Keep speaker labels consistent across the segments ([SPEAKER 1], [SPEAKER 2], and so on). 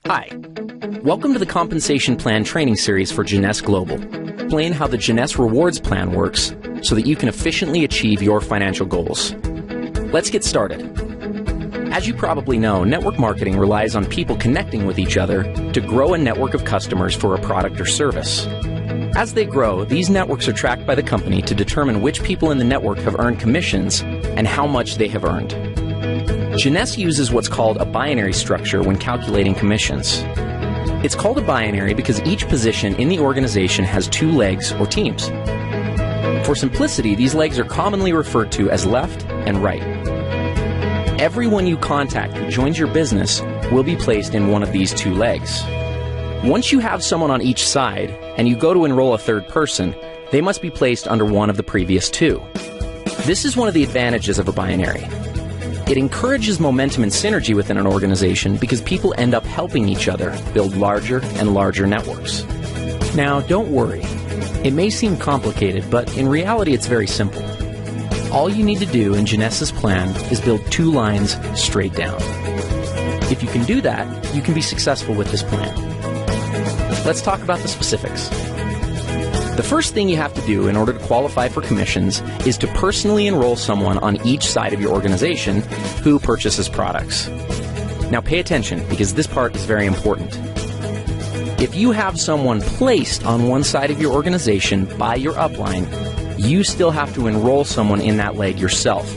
[SPEAKER 1] Hi, welcome to the Compensation Plan Training Series for Jeunesse Global. Explain how the Jeunesse Rewards Plan works so that you can efficiently achieve your financial goals. Let's get started. As you probably know, network marketing relies on people connecting with each other to grow a network of customers for a product or service. As they grow, these networks are tracked by the company to determine which people in the network have earned commissions and how much they have earned. Jeunesse uses what's called a binary structure when calculating commissions. It's called a binary because each position in the organization has two legs or teams. For simplicity, these legs are commonly referred to as left and right. Everyone you contact who joins your business will be placed in one of these two legs. Once you have someone on each side and you go to enroll a third person, they must be placed under one of the previous two. This is one of the advantages of a binary. It encourages momentum and synergy within an organization because people end up helping each other build larger and larger networks. Now, don't worry. It may seem complicated, but in reality it's very simple. All you need to do in Jeunesse's plan is build two lines straight down. If you can do that, you can be successful with this plan. Let's talk about the specifics. The first thing you have to do in order to qualify for commissions is to personally enroll someone on each side of your organization who purchases products. Now pay attention because this part is very important. If you have someone placed on one side of your organization by your upline, you still have to enroll someone in that leg yourself.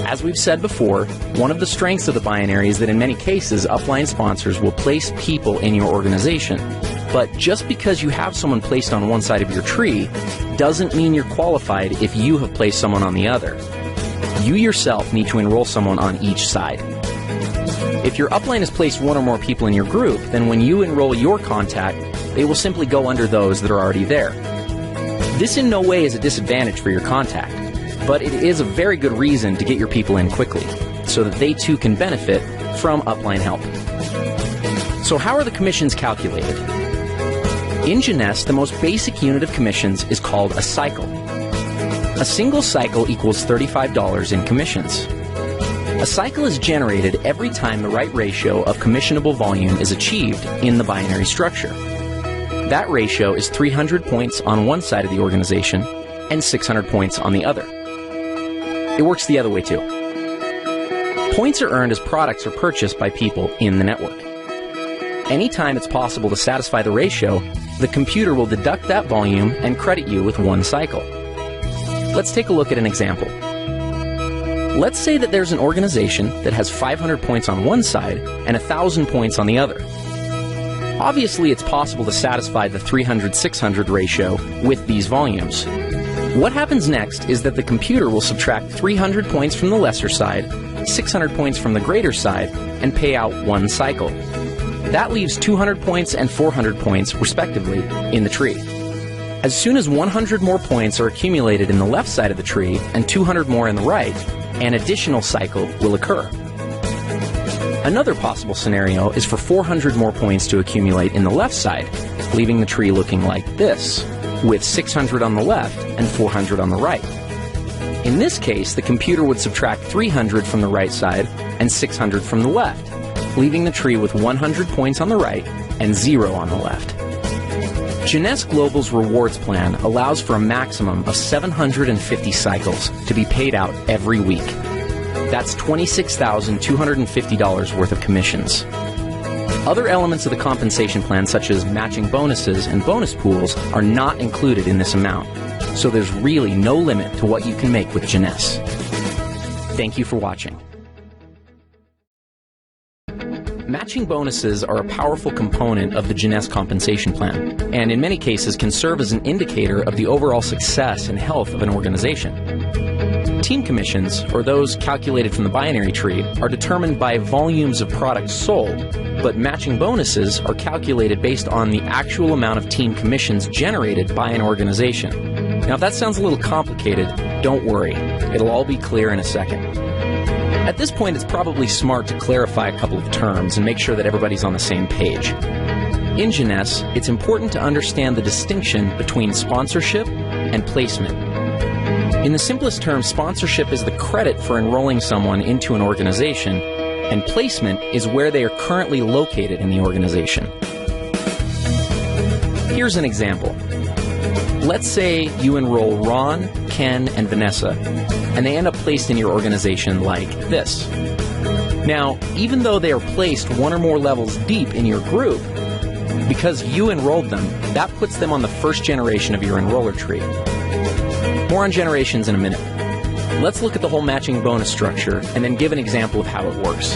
[SPEAKER 1] As we've said before, one of the strengths of the binary is that in many cases, upline sponsors will place people in your organization. But just because you have someone placed on one side of your tree doesn't mean you're qualified if you have placed someone on the other. You yourself need to enroll someone on each side. If your upline has placed one or more people in your group, then when you enroll your contact, they will simply go under those that are already there. This in no way is a disadvantage for your contact, but it is a very good reason to get your people in quickly, so that they too can benefit from upline help. So how are the commissions calculated? In Jeunesse, the most basic unit of commissions is called a cycle. A single cycle equals $35 in commissions. A cycle is generated every time the right ratio of commissionable volume is achieved in the binary structure. That ratio is 300 points on one side of the organization and 600 points on the other. It works the other way too. Points are earned as products are purchased by people in the network. Anytime it's possible to satisfy the ratio, the computer will deduct that volume and credit you with one cycle. Let's take a look at an example. Let's say that there's an organization that has 500 points on one side and 1,000 points on the other. Obviously, it's possible to satisfy the 300-600 ratio with these volumes. What happens next is that the computer will subtract 300 points from the lesser side, 600 points from the greater side, and pay out one cycle. That leaves 200 points and 400 points, respectively, in the tree. As soon as 100 more points are accumulated in the left side of the tree and 200 more in the right, an additional cycle will occur. Another possible scenario is for 400 more points to accumulate in the left side, leaving the tree looking like this, with 600 on the left and 400 on the right. In this case, the computer would subtract 300 from the right side and 600 from the left, leaving the tree with 100 points on the right and 0 on the left. Jeunesse Global's rewards plan allows for a maximum of 750 cycles to be paid out every week. That's $26,250 worth of commissions. Other elements of the compensation plan, such as matching bonuses and bonus pools, are not included in this amount, so there's really no limit to what you can make with Jeunesse. Thank you for watching. Matching bonuses are a powerful component of the Jeunesse compensation plan, and in many cases can serve as an indicator of the overall success and health of an organization. Team commissions, or those calculated from the binary tree, are determined by volumes of products sold, but matching bonuses are calculated based on the actual amount of team commissions generated by an organization. Now, if that sounds a little complicated, don't worry. It'll all be clear in a second. At this point, it's probably smart to clarify a couple of terms and make sure that everybody's on the same page. In Jeunesse, it's important to understand the distinction between sponsorship and placement. In the simplest terms, sponsorship is the credit for enrolling someone into an organization, and placement is where they are currently located in the organization. Here's an example. Let's say you enroll Ron, Ken, and Vanessa, and they end up placed in your organization like this. Now, even though they are placed one or more levels deep in your group, because you enrolled them, that puts them on the first generation of your enroller tree. More on generations in a minute. Let's look at the whole matching bonus structure and then give an example of how it works.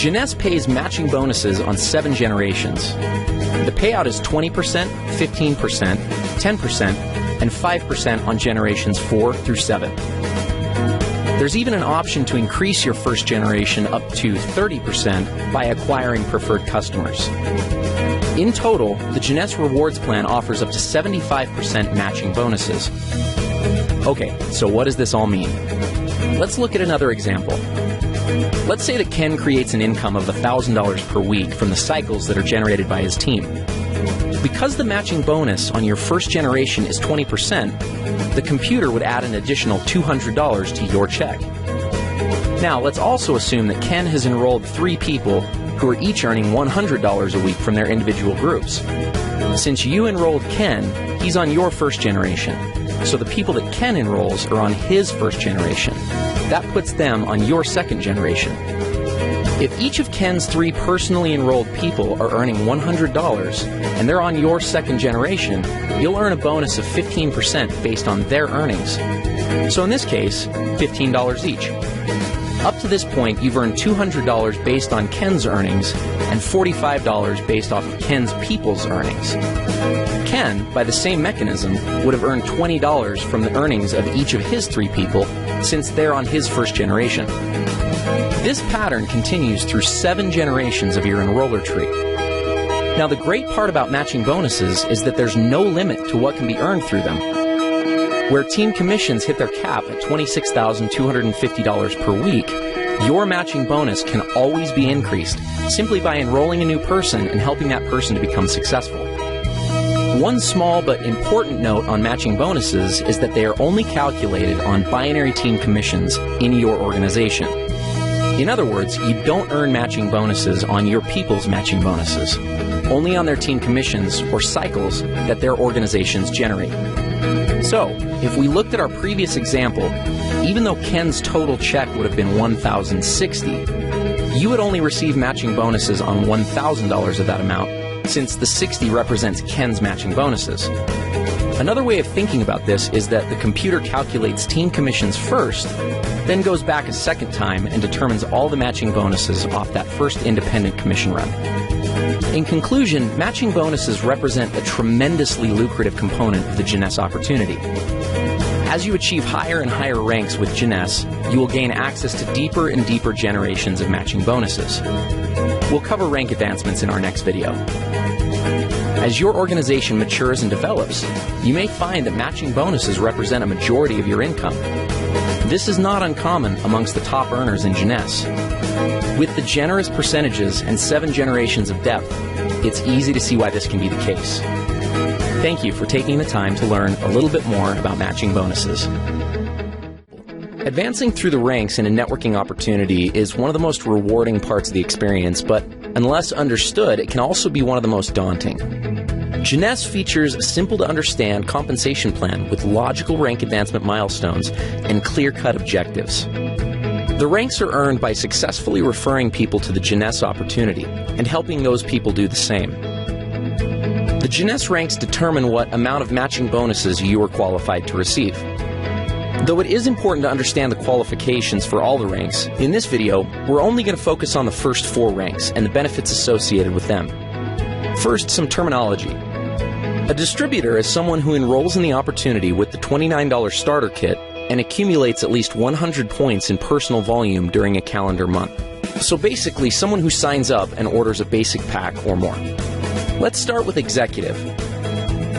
[SPEAKER 1] Jeunesse pays matching bonuses on 7 generations. The payout is 20%, 15%, 10%, and 5% on generations 4 through 7. There's even an option to increase your first generation up to 30% by acquiring preferred customers. In total, the Jeunesse Rewards Plan offers up to 75% matching bonuses. Okay, so what does this all mean? Let's look at another example. Let's say that Ken creates an income of $1,000 per week from the cycles that are generated by his team. Because the matching bonus on your first generation is 20%, the computer would add an additional $200 to your check. Now, let's also assume that Ken has enrolled 3 people who are each earning $100 a week from their individual groups. Since you enrolled Ken, he's on your first generation. So the people that Ken enrolls are on his first generation. That puts them on your second generation. If each of Ken's 3 personally enrolled people are earning $100 and they're on your second generation, you'll earn a bonus of 15% based on their earnings. So in this case, $15 each. Up to this point, you've earned $200 based on Ken's earnings and $45 based off of Ken's people's earnings. Ken, by the same mechanism, would have earned $20 from the earnings of each of his 3 people since they're on his first generation. This pattern continues through 7 generations of your enroller tree. Now, the great part about matching bonuses is that there's no limit to what can be earned through them. Where team commissions hit their cap at $26,250 per week, your matching bonus can always be increased simply by enrolling a new person and helping that person to become successful. One small but important note on matching bonuses is that they are only calculated on binary team commissions in your organization. In other words, you don't earn matching bonuses on your people's matching bonuses, only on their team commissions or cycles that their organizations generate. So, if we looked at our previous example, even though Ken's total check would have been $1,060, you would only receive matching bonuses on $1,000 of that amount, since the 60 represents Ken's matching bonuses. Another way of thinking about this is that the computer calculates team commissions first, then goes back a second time and determines all the matching bonuses off that first independent commission run. In conclusion, matching bonuses represent a tremendously lucrative component of the Jeunesse opportunity. As you achieve higher and higher ranks with Jeunesse, you will gain access to deeper and deeper generations of matching bonuses. We'll cover rank advancements in our next video. As your organization matures and develops, you may find that matching bonuses represent a majority of your income. This is not uncommon amongst the top earners in Jeunesse. With the generous percentages and 7 generations of depth, it's easy to see why this can be the case. Thank you for taking the time to learn a little bit more about matching bonuses. Advancing through the ranks in a networking opportunity is one of the most rewarding parts of the experience, but unless understood, it can also be one of the most daunting. Jeunesse features a simple-to-understand compensation plan with logical rank advancement milestones and clear-cut objectives. The ranks are earned by successfully referring people to the Jeunesse opportunity and helping those people do the same. The Jeunesse ranks determine what amount of matching bonuses you are qualified to receive. Though it is important to understand the qualifications for all the ranks, in this video, we're only going to focus on the first 4 ranks and the benefits associated with them. First, some terminology. A distributor is someone who enrolls in the opportunity with the $29 starter kit and accumulates at least 100 points in personal volume during a calendar month. So basically, someone who signs up and orders a basic pack or more. Let's start with executive.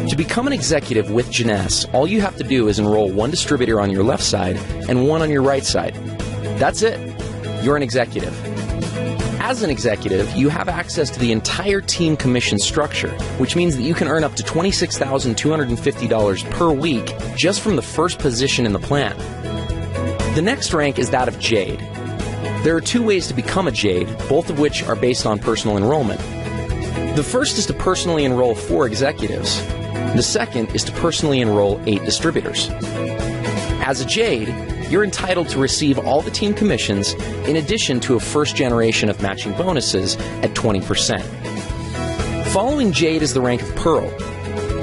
[SPEAKER 1] To become an executive with Jeunesse, all you have to do is enroll 1 distributor on your left side and 1 on your right side. That's it. You're an executive. As an executive, you have access to the entire team commission structure, which means that you can earn up to $26,250 per week just from the first position in the plan. The next rank is that of Jade. There are two ways to become a Jade, both of which are based on personal enrollment. The first is to personally enroll 4 executives. The second is to personally enroll 8 distributors. As a Jade, you're entitled to receive all the team commissions in addition to a first generation of matching bonuses at 20%. Following Jade is the rank of Pearl.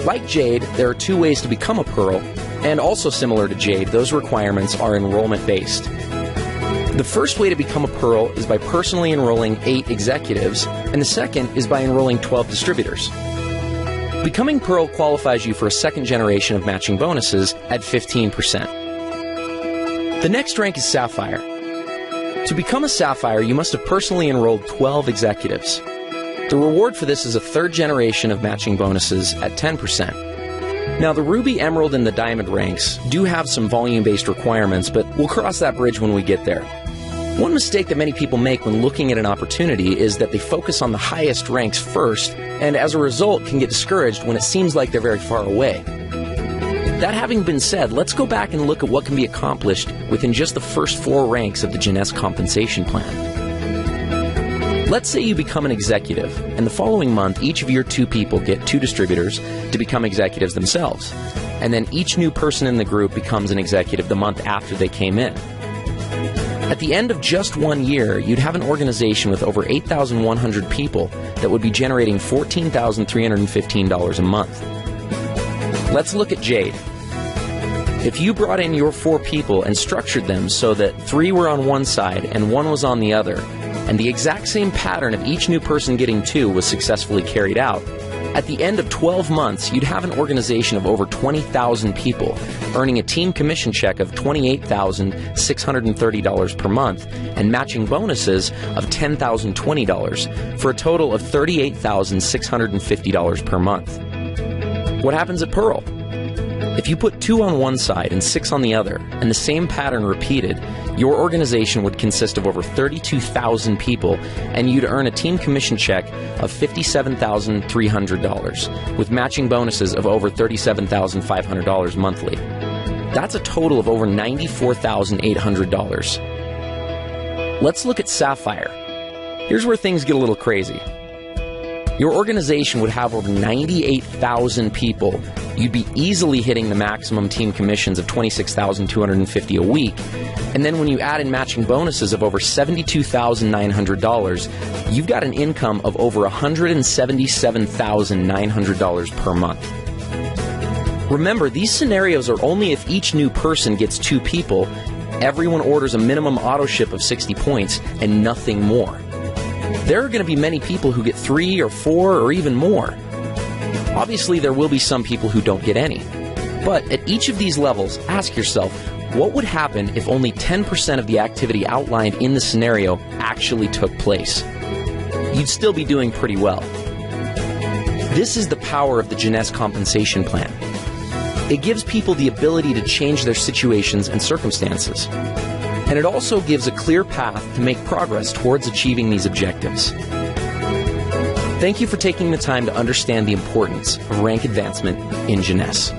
[SPEAKER 1] Like Jade, there are 2 ways to become a Pearl, and also similar to Jade, those requirements are enrollment-based. The first way to become a Pearl is by personally enrolling 8 executives, and the second is by enrolling 12 distributors. Becoming Pearl qualifies you for a second generation of matching bonuses at 15%. The next rank is Sapphire. To become a Sapphire, you must have personally enrolled 12 executives. The reward for this is a third generation of matching bonuses at 10%. Now, the Ruby, Emerald, and the Diamond ranks do have some volume-based requirements, but we'll cross that bridge when we get there. One mistake that many people make when looking at an opportunity is that they focus on the highest ranks first, and as a result can get discouraged when it seems like they're very far away. That having been said, let's go back and look at what can be accomplished within just the first 4 ranks of the Jeunesse compensation plan. Let's say you become an executive, and the following month each of your 2 people get 2 distributors to become executives themselves, and then each new person in the group becomes an executive the month after they came in. At the end of just 1 year, you'd have an organization with over 8,100 people that would be generating $14,315 a month. Let's look at Jade. If you brought in your 4 people and structured them so that 3 were on one side and 1 was on the other, and the exact same pattern of each new person getting 2 was successfully carried out, at the end of 12 months, you'd have an organization of over 20,000 people, earning a team commission check of $28,630 per month and matching bonuses of $10,020 for a total of $38,650 per month. What happens at Pearl? If you put 2 on one side and 6 on the other, and the same pattern repeated, your organization would consist of over 32,000 people, and you'd earn a team commission check of $57,300, with matching bonuses of over $37,500 monthly. That's a total of over $94,800. Let's look at Sapphire. Here's where things get a little crazy. Your organization would have over 98,000 people. You'd be easily hitting the maximum team commissions of $26,250 a week. And then when you add in matching bonuses of over $72,900, you've got an income of over $177,900 per month. Remember, these scenarios are only if each new person gets 2 people, everyone orders a minimum auto ship of 60 points, and nothing more. There are going to be many people who get 3 or 4 or even more. Obviously, there will be some people who don't get any. But at each of these levels, ask yourself, what would happen if only 10% of the activity outlined in the scenario actually took place? You'd still be doing pretty well. This is the power of the Jeunesse compensation plan. It gives people the ability to change their situations and circumstances. And it also gives a clear path to make progress towards achieving these objectives. Thank you for taking the time to understand the importance of rank advancement in Jeunesse.